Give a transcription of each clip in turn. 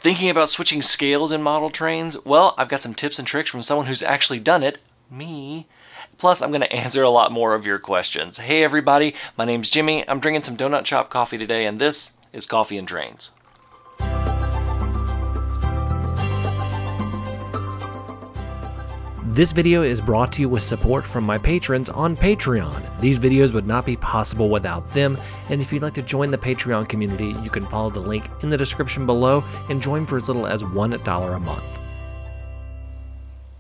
Thinking about switching scales in model trains? Well, I've got some tips and tricks from someone who's actually done it, me. Plus, I'm going to answer a lot more of your questions. Hey everybody, my name's Jimmy. I'm drinking some Donut Shop coffee today, and this is Coffee and Trains. This video is brought to you with support from my patrons on Patreon. These videos would not be possible without them, and if you'd like to join the Patreon community, you can follow the link in the description below and join for as little as $1 a month.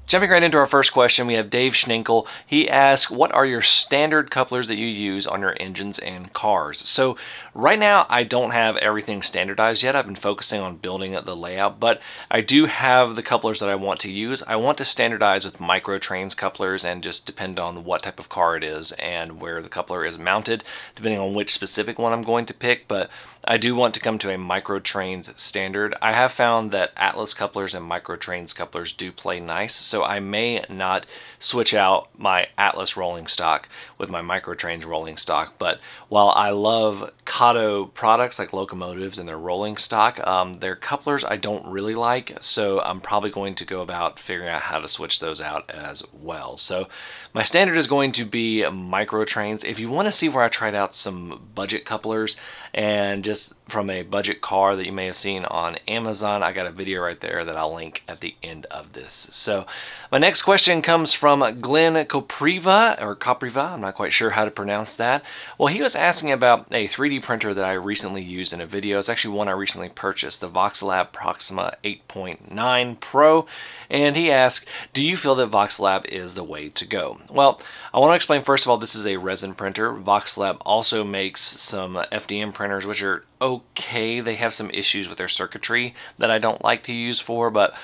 Jumping right into our first question, we have Dave Schnenkel. He asks, what are your standard couplers that you use on your engines and cars? So right now, I don't have everything standardized yet. I've been focusing on building the layout, but I do have the couplers that I want to use. I want to standardize with micro trains couplers and just depend on what type of car it is and where the coupler is mounted, depending on which specific one I'm going to pick. But I do want to come to a micro trains standard. I have found that Atlas couplers and micro trains couplers do play nice, so I may not switch out my Atlas rolling stock with my micro trains rolling stock. But while I love Kato products like locomotives and their rolling stock, their couplers I don't really like, so I'm probably going to go about figuring out how to switch those out as well. So my standard is going to be micro trains. If you want to see where I tried out some budget couplers and just from a budget car that you may have seen on Amazon, I got a video right there that I'll link at the end of this. So my next question comes from Glenn Copriva, I'm not quite sure how to pronounce that. Well, he was asking about a 3D printer that I recently used in a video. It's actually one I recently purchased, the Voxelab Proxima 8.9 Pro, and he asked, do you feel that Voxelab is the way to go? Well, I want to explain first of all, this is a resin printer. Voxelab also makes some FDM printers, which are okay. They have some issues with their circuitry that I don't like to use for, but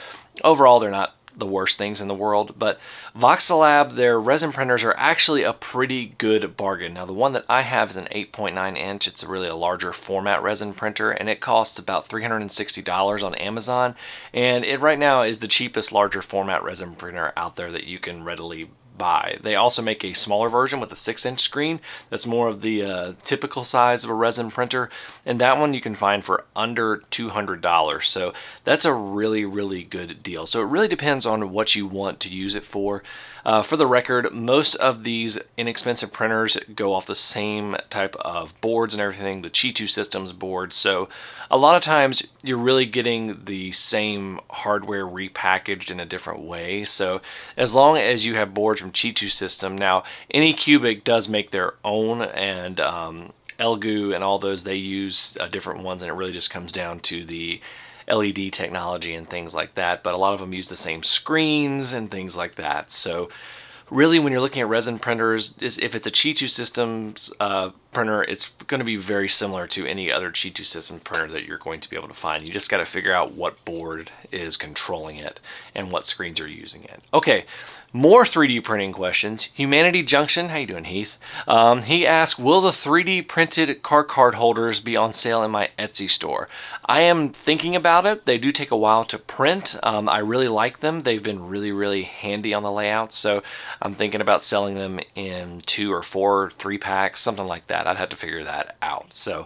overall they're not the worst things in the world. But Voxelab, their resin printers are actually a pretty good bargain. Now the one that I have is an 8.9 inch. It's really a larger format resin printer, and it costs about $360 on Amazon, and it right now is the cheapest larger format resin printer out there that you can readily buy. They also make a smaller version with a 6-inch screen that's more of the typical size of a resin printer, and that one you can find for under $200. So that's a really good deal. So it really depends on what you want to use it for. For the record, most of these inexpensive printers go off the same type of boards and everything, the Chi2 Systems boards. So a lot of times you're really getting the same hardware repackaged in a different way. So as long as you have boards from Chi2 System, now Anycubic does make their own, and Elgu and all those, they use different ones, and it really just comes down to the LED technology and things like that, but a lot of them use the same screens and things like that. So really, when you're looking at resin printers, if it's a Chi2 Systems printer, it's going to be very similar to any other Chi2 Systems printer that you're going to be able to find. You just got to figure out what board is controlling it and what screens are using it. Okay, more 3D printing questions. Humanity Junction, how you doing, Heath? He asked, will the 3D printed car card holders be on sale in my Etsy store? I am thinking about it. They do take a while to print. I really like them. They've been really handy on the layout, so I'm thinking about selling them in 2 or 4 3-packs, something like that. I'd have to figure that out. So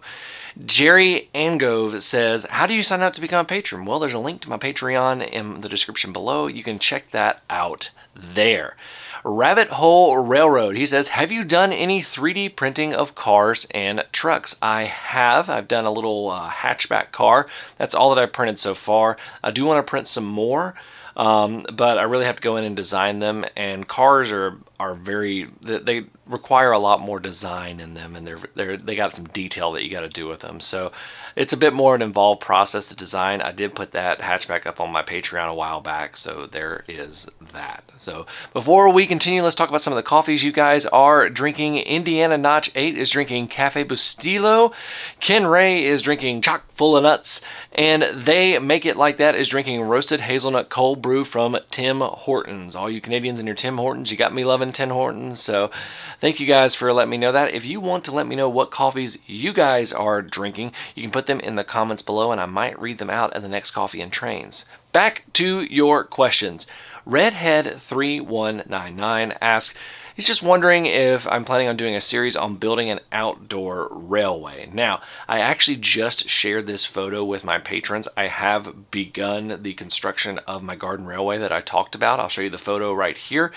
Jerry Angove says, how do you sign up to become a patron? Well, there's a link to my Patreon in the description below. You can check that out there. Rabbit Hole Railroad, he says, have you done any 3D printing of cars and trucks? I have. I've done a little hatchback car. That's all that I've printed so far. I do want to print some more, but I really have to go in and design them, and cars are they require a lot more design in them, and they got some detail that you got to do with them. So it's a bit more an involved process to design. I did put that hatchback up on my Patreon a while back, so there is that. So before we continue, let's talk about some of the coffees you guys are drinking. Indiana Notch 8 is drinking Cafe Bustelo. Ken Ray is drinking Chock full of nuts, and They Make It Like That is drinking roasted hazelnut cold brew from Tim Hortons. All you Canadians and your Tim Hortons, you got me loving Tim Hortons, so thank you guys for letting me know that. If you want to let me know what coffees you guys are drinking, you can put them in the comments below, and I might read them out in the next Coffee and Trains. Back to your questions. Redhead3199 asks, He's just wondering if I'm planning on doing a series on building an outdoor railway. Now, I actually just shared this photo with my patrons. I have begun the construction of my garden railway that I talked about. I'll show you the photo right here.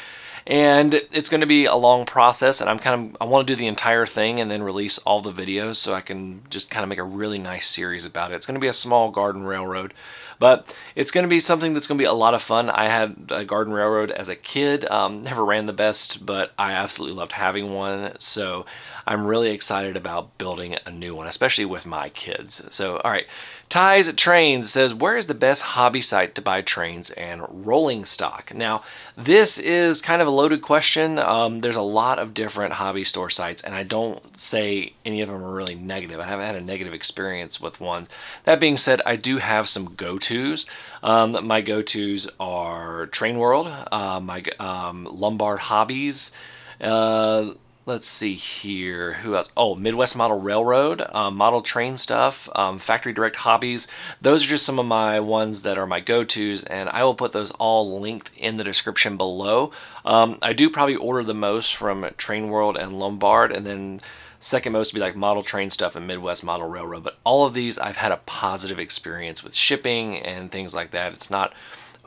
And it's going to be a long process, and I want to do the entire thing and then release all the videos so I can just kind of make a really nice series about it. It's going to be a small garden railroad, but it's going to be something that's going to be a lot of fun. I had a garden railroad as a kid, never ran the best, but I absolutely loved having one. So I'm really excited about building a new one, especially with my kids. So, all right. Ties Trains says, where is the best hobby site to buy trains and rolling stock? Now, this is kind of a loaded question. There's a lot of different hobby store sites, and I don't say any of them are really negative. I haven't had a negative experience with one. That being said, I do have some go-tos. My go-tos are Trainworld, my Lombard Hobbies, let's see here. Who else? Oh, Midwest Model Railroad, model train stuff, Factory Direct Hobbies. Those are just some of my ones that are my go-tos, and I will put those all linked in the description below. I do probably order the most from Trainworld and Lombard, and then second most would be like model train stuff and Midwest Model Railroad. But all of these I've had a positive experience with shipping and things like that. It's not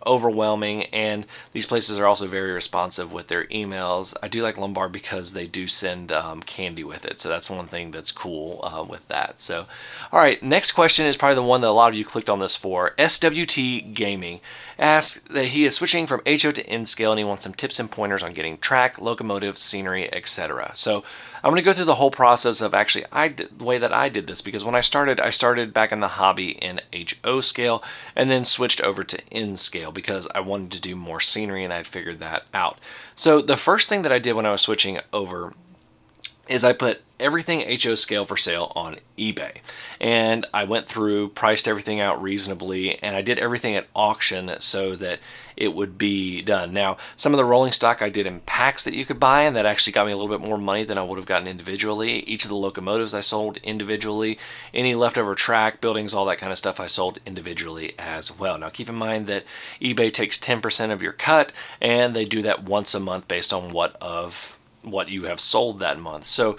overwhelming, and these places are also very responsive with their emails. I do like Lombard because they do send candy with it, so that's one thing that's cool with that. So, all right, next question is probably the one that a lot of you clicked on this for. SWT Gaming asks that he is switching from HO to N scale, and he wants some tips and pointers on getting track, locomotive, scenery, etc. So I'm going to go through the whole process of actually the way that I did this, because when I started back in the hobby in HO scale and then switched over to N scale because I wanted to do more scenery, and I'd figured that out. So the first thing that I did when I was switching over is I put everything HO scale for sale on eBay, and I went through, priced everything out reasonably, and I did everything at auction so that it would be done. Now, some of the rolling stock I did in packs that you could buy, and that actually got me a little bit more money than I would have gotten individually. Each of the locomotives I sold individually. Any leftover track, buildings, all that kind of stuff I sold individually as well. Now, keep in mind that eBay takes 10% of your cut, and they do that once a month based on what you have sold that month. So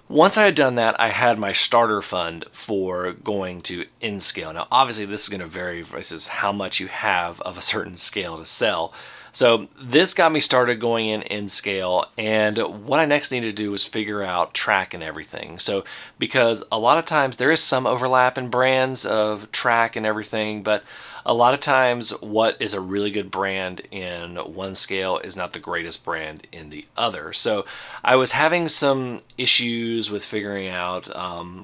once I had done that, I had my starter fund for going to N scale. Now, obviously, this is going to vary versus how much you have of a certain scale to sell. So this got me started going in N scale, and what I next needed to do was figure out track and everything. So because a lot of times there is some overlap in brands of track and everything, but a lot of times what is a really good brand in one scale is not the greatest brand in the other. So I was having some issues with figuring out,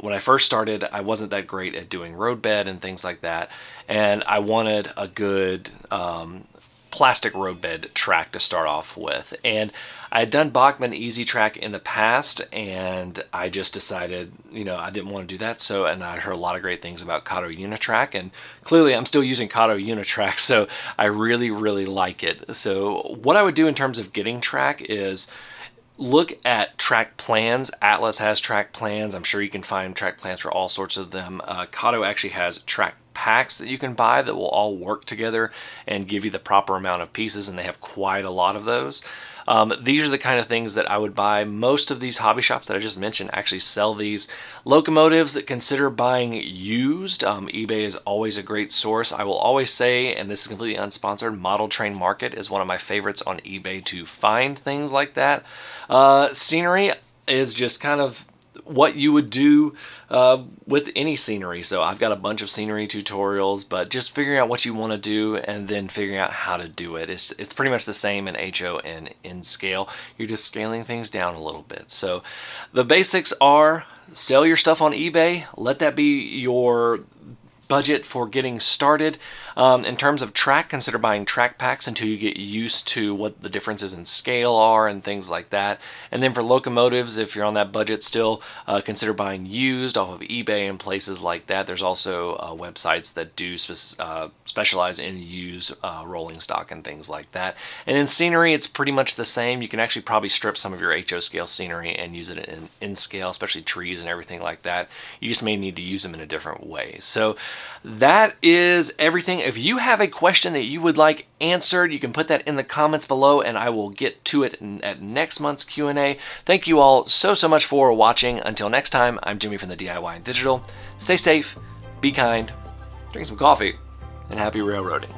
when I first started, I wasn't that great at doing roadbed and things like that, and I wanted a good plastic roadbed track to start off with. And I had done Bachmann Easy Track in the past, and I just decided, I didn't want to do that. So, and I heard a lot of great things about Kato Unitrack, and clearly I'm still using Kato Unitrack, so I really, really like it. So what I would do in terms of getting track is look at track plans. Atlas has track plans. I'm sure you can find track plans for all sorts of them. Kato actually has track packs that you can buy that will all work together and give you the proper amount of pieces, and they have quite a lot of those. These are the kind of things that I would buy. Most of these hobby shops that I just mentioned actually sell these locomotives. That consider buying used. eBay is always a great source. I will always say, and this is completely unsponsored, Model Train Market is one of my favorites on eBay to find things like that. Scenery is just kind of what you would do with any scenery. So I've got a bunch of scenery tutorials, but just figuring out what you want to do and then figuring out how to do it. It's pretty much the same in HO and in scale. You're just scaling things down a little bit. So the basics are sell your stuff on eBay. Let that be your budget for getting started. In terms of track, consider buying track packs until you get used to what the differences in scale are and things like that. And then for locomotives, if you're on that budget still, consider buying used off of eBay and places like that. There's also websites that do specialize in used rolling stock and things like that. And in scenery, it's pretty much the same. You can actually probably strip some of your HO scale scenery and use it in scale, especially trees and everything like that. You just may need to use them in a different way. So that is everything. If you have a question that you would like answered, you can put that in the comments below and I will get to it at next month's Q&A. Thank you all so much for watching. Until next time, I'm Jimmy from the DIY and Digital. Stay safe, be kind, drink some coffee, and happy railroading.